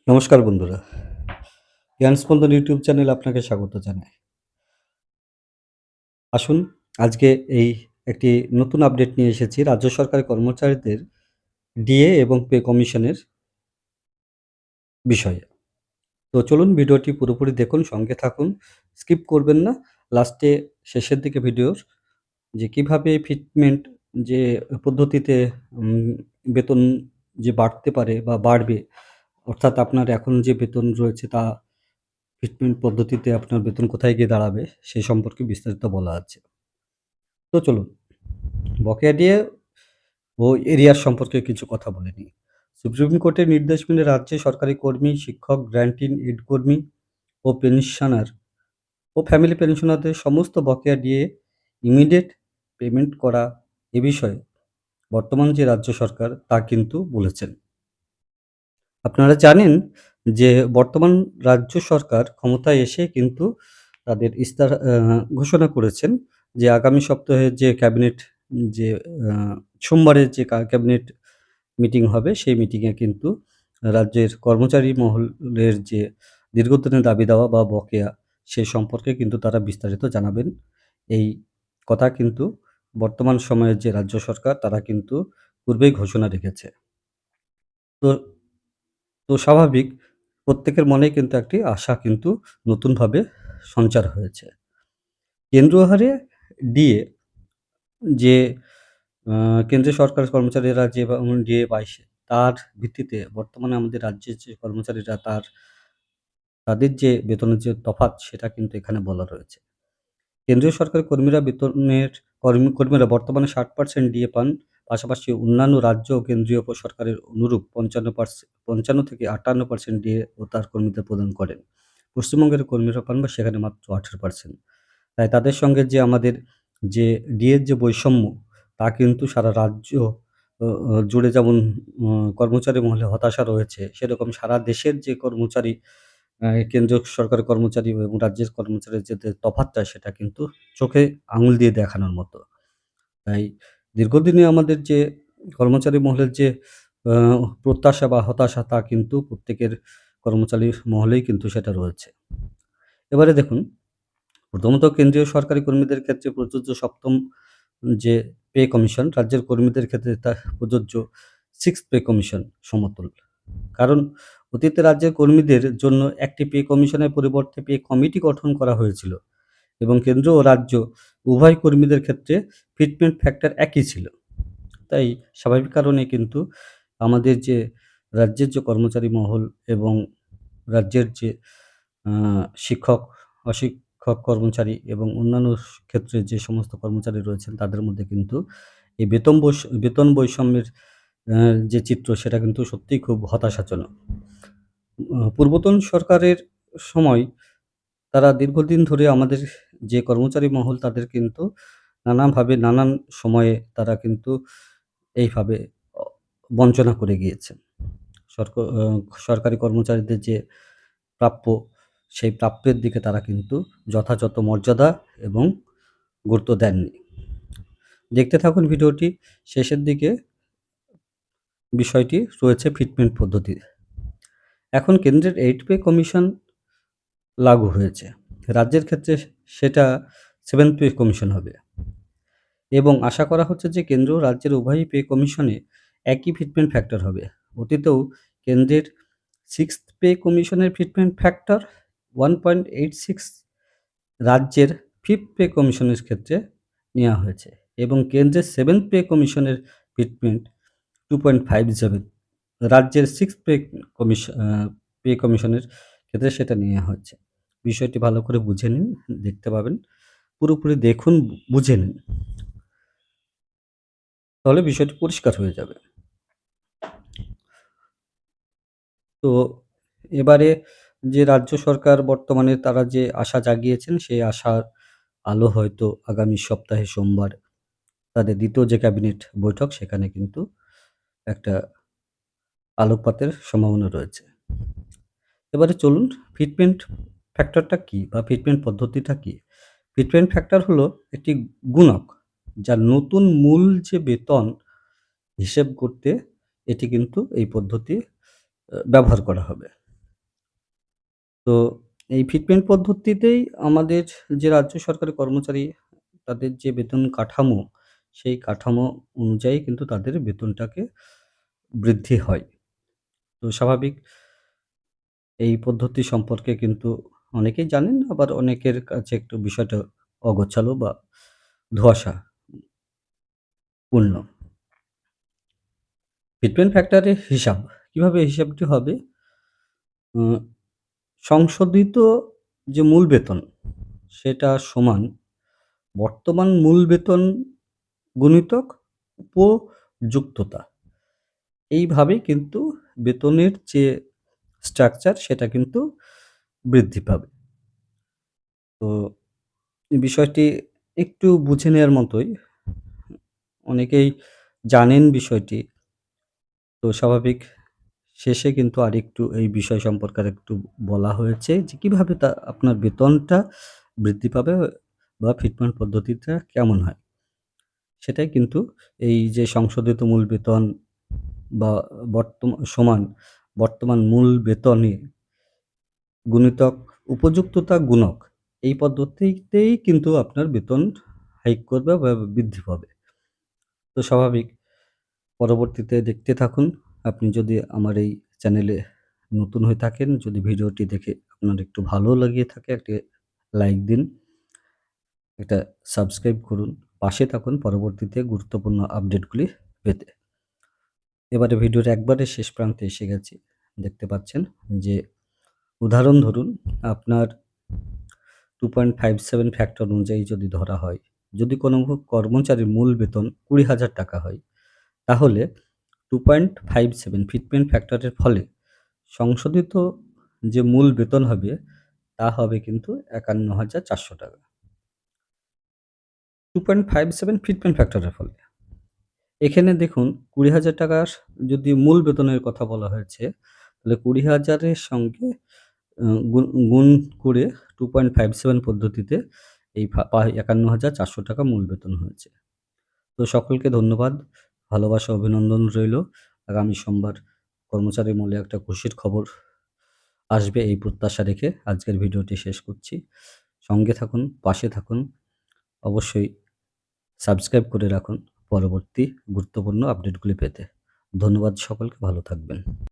নমস্কার বন্ধুরা। জ্ঞান স্পন্দন ইউটিউব চ্যানেলে আপনাকে স্বাগত জানাই। আসুন আজকে এই একটি নতুন আপডেট নিয়ে এসেছি রাজ্য সরকারি কর্মচারীদের ডিএ এবং পে কমিশনের বিষয়ে। তো চলুন ভিডিওটি পুরোপুরি দেখুন, সঙ্গে থাকুন, স্কিপ করবেন না। লাস্টে শেষের দিকে ভিডিওর যে কিভাবে ফিটমেন্ট যে পদ্ধতিতে উম বেতন যে বাড়তে পারে বা বাড়বে, অর্থাৎ আপনার এখন যে বেতন রয়েছে তা ফিটমেন্ট পদ্ধতিতে আপনার বেতন কোথায় গিয়ে দাঁড়াবে সে সম্পর্কে বিস্তারিত বলা আছে। তো চলুন বকেয়া ডিএ ও এরিয়ার সম্পর্কে কিছু কথা বলে নিই। সুপ্রিম কোর্টের নির্দেশ মেনে রাজ্যে সরকারি কর্মী, শিক্ষক, গ্র্যান্ট ইন এইড কর্মী ও পেনশনার ও ফ্যামিলি পেনশনারদের সমস্ত বকেয়া ডিএ ইমিডিয়েট পেমেন্ট করা এ বিষয়ে বর্তমান যে রাজ্য সরকার তা কিন্তু বলেছেন। আপনারা জানেন যে বর্তমান রাজ্য সরকার ক্ষমতায় এসে কিন্তু তাদের ঘোষণা করেছেন যে আগামী সপ্তাহে যে ক্যাবিনেট যে আ সোমবারে যে ক্যাবিনেট মিটিং হবে সেই মিটিংয়ে কিন্তু রাজ্যের কর্মচারী মহলের যে দীর্ঘদিনের দাবি-দাওয়া বা বকেয়া সে সম্পর্কে কিন্তু তারা বিস্তারিত জানাবেন। এই কথা কিন্তু বর্তমান সময়ের যে রাজ্য সরকার তারা কিন্তু পূর্বেই ঘোষণা রেখেছে। তো তো স্বাভাবিক প্রত্যেকের মনেই কিন্তু একটি আশা কিন্তু নতুনভাবে সঞ্চার হয়েছে। কেন্দ্রীয় হারে ডিএ যে আ কেন্দ্রীয় সরকারের কর্মচারীরা যে যেমন ডিএ পাইছে তার ভিত্তিতে বর্তমানে আমাদের রাজ্যের যে কর্মচারীরা তাদের যে বেতনের যে তফাৎ সেটা কিন্তু এখানে বলা রয়েছে। কেন্দ্রীয় সরকারি কর্মীরা বেতনের কর্মীরা বর্তমানে 60% ডিএ পান। পাশাপাশি অন্যান্য রাজ্য ও কেন্দ্রীয় সরকারের অনুরূপ ৫৫ থেকে ৫৮% ডিএ ও তার কর্মীদের প্রদান করেন। পশ্চিমবঙ্গের কর্মীরা পান বা সেখানে মাত্র 18%। তাই তাদের সঙ্গে যে আমাদের যে ডিএর যে বৈষম্য তা কিন্তু সারা রাজ্য অ অ জুড়ে যেমন কর্মচারী মহলে হতাশা রয়েছে, সেরকম সারা দেশের যে কর্মচারী কেন্দ্রীয় সরকারের কর্মচারী এবং রাজ্যের কর্মচারীর যে তফাৎটা সেটা কিন্তু চোখে আঙুল দিয়ে দেখানোর মতো। তাই দীর্ঘদিনে আমাদের যে কর্মচারী মহলের যে আ প্রত্যাশা বা হতাশা তা কিন্তু প্রত্যেকের কর্মচারী মহলেই কিন্তু সেটা রয়েছে। এবারে দেখুন, প্রথমত কেন্দ্রীয় সরকারি কর্মীদের ক্ষেত্রে প্রযোজ্য ৭ম যে পে কমিশন, রাজ্যের কর্মীদের ক্ষেত্রে তা প্রযোজ্য 6th পে কমিশন সমতুল। কারণ অতীতে রাজ্যের কর্মীদের জন্য একটি পে কমিশনের পরিবর্তে পে কমিটি গঠন করা হয়েছিল এবং কেন্দ্র ও রাজ্য উভয় কর্মীদের ক্ষেত্রে ফিটমেন্ট ফ্যাক্টর একই ছিল। তাই স্বাভাবিক কারণে কিন্তু আমাদের যে রাজ্যের যে কর্মচারী মহল এবং রাজ্যের যে আ শিক্ষক, অশিক্ষক কর্মচারী এবং অন্যান্য ক্ষেত্রে যে সমস্ত কর্মচারী রয়েছেন তাদের মধ্যে কিন্তু এই বেতন বৈষম্যের আ যে চিত্র সেটা কিন্তু সত্যিই খুব হতাশাজনক। পূর্বতন সরকারের সময় তারা দীর্ঘদিন ধরে আমাদের যে কর্মচারী মহল তাদের কিন্তু নানাভাবে নানান সময়ে তারা কিন্তু এইভাবে অ বঞ্চনা করে গিয়েছেন। সরক আ সরকারি কর্মচারীদের যে প্রাপ্য, সেই প্রাপ্যের দিকে তারা কিন্তু যথাযথ মর্যাদা এবং গুরুত্ব দেননি। দেখতে থাকুন ভিডিওটি। শেষের দিকে বিষয়টি রয়েছে ফিটমেন্ট পদ্ধতি। এখন কেন্দ্রের 8 পে কমিশন লাগু হয়েছে। রাজ্যের ক্ষেত্রে সেটা 7th পে কমিশন হবে এবং আশা করা হচ্ছে যে কেন্দ্র ও রাজ্যের উভয়ই পে কমিশনে একই ফিটমেন্ট ফ্যাক্টর হবে। অতীতেও কেন্দ্রের 6th পে কমিশনের ফিটমেন্ট ফ্যাক্টর 1.86, রাজ্যের 5th পে কমিশনের ক্ষেত্রে নেওয়া হয়েছে এবং কেন্দ্রের 7th পে কমিশনের ফিটমেন্ট 2.57, রাজ্যের 6th পে কমিশনের ক্ষেত্রে সেটা নেয়া হচ্ছে। বিষয়টি ভালো করে বুঝে নিন, দেখতে পাবেন। পুরোপুরি দেখুন, বুঝে নিন। তাহলে বিষয়টি পরিষ্কার হয়ে যাবে। তো এবারে যে রাজ্য সরকার বর্তমানে তারা যে আশা জাগিয়েছেন, সেই আশার আলো হয়তো আগামী সপ্তাহে সোমবার তাদের ২য় যে ক্যাবিনেট বৈঠক সেখানে কিন্তু একটা আলোকপাতের সম্ভাবনা রয়েছে। এবারে চলুন ফিটমেন্ট ফ্যাক্টরটা কী বা ফিটমেন্ট পদ্ধতিটা কী? ফিটমেন্ট ফ্যাক্টর হলো একটি গুণক, যা নতুন মূল যে বেতন হিসেব করতে এটি কিন্তু এই পদ্ধতি ব্যবহার করা হবে। তো এই ফিটমেন্ট পদ্ধতিতেই আমাদের যে রাজ্য সরকারি কর্মচারী তাদের যে বেতন কাঠামো, সেই কাঠামো অনুযায়ী কিন্তু তাদের বেতনটাকে বৃদ্ধি হয়। তো স্বাভাবিক এই পদ্ধতি সম্পর্কে কিন্তু অনেকেই জানেন, আবার অনেকের কাছে একটু বিষয়টা অগোছালো বা ধোঁয়াশা পূর্ণ। ফিটমেন্ট ফ্যাক্টরের হিসাব, কিভাবে হিসাবটি হবে? উম সংশোধিত যে মূল বেতন, সেটা সমান বর্তমান মূল বেতন গুণিতক উপযুক্ততা। এইভাবেই কিন্তু বেতনের যে স্ট্রাকচার সেটা কিন্তু বৃদ্ধি পাবে। তো এই বিষয়টি একটু বুঝে নেয়ার মতোই। অনেকেই জানেন বিষয়টি। তো স্বাভাবিক শেষে কিন্তু আরেকটু এই বিষয় সম্পর্কে আরেকটু বলা হয়েছে যে কিভাবে আপনার বেতনটা বৃদ্ধি পাবে বা ফিটমেন্ট পদ্ধতিটা কেমন হয়। সেটাই কিন্তু এই যে সংশোধিত মূল বেতন বা সমান বর্তমান মূল বেতনে গুণিতক উপযুক্ততা গুণক, এই পদ্ধতিতেই কিন্তু আপনার বেতন হাইক করবে বা বৃদ্ধি পাবে। তো স্বাভাবিক পরবর্তীতে দেখতে থাকুন। আপনি যদি আমার এই চ্যানেলে নতুন হয়ে থাকেন, যদি ভিডিওটি দেখে আপনার একটু ভালো লেগে থাকে, একটি লাইক দিন, একটা সাবস্ক্রাইব করুন। পাশে থাকুন পরবর্তীতে গুরুত্বপূর্ণ আপডেটগুলি পেতে। এবারে ভিডিওর একবারে শেষ প্রান্তে এসে গেছি। দেখতে পাচ্ছেন যে উদাহরণ ধরুন, আপনার 2.57 ফ্যাক্টর অনুযায়ী যদি ধরা হয়, যদি কোনো কর্মচারীর মূল বেতন ৳২০,০০০ হয়, তাহলে 2.57 ফিটমেন্ট ফ্যাক্টরের ফলে সংশোধিত যে মূল বেতন হবে, তা হবে কিন্তু ৳৫১,৪০০। 2.57 ফিটমেন্ট ফ্যাক্টরের ফলে। এখানে দেখুন ৳২০,০০০ যদি মূল বেতনের কথা বলা হয়েছে, তাহলে ২০,০০০ এর সঙ্গে আ গুণ গুণ করে 2.57 পদ্ধতিতে এই ৳৫১,৪০০ মূল বেতন হয়েছে। তো সকলকে ধন্যবাদ, ভালোবাসা, অভিনন্দন রইলো। আগামী সোমবার কর্মচারী মূল্যে একটা খুশির খবর আসবে এই প্রত্যাশা রেখে আজকের ভিডিওটি শেষ করছি। সঙ্গে থাকুন, পাশে থাকুন। অবশ্যই সাবস্ক্রাইব করে রাখুন পরবর্তী গুরুত্বপূর্ণ আপডেটগুলি পেতে। ধন্যবাদ সকলকে, ভালো থাকবেন।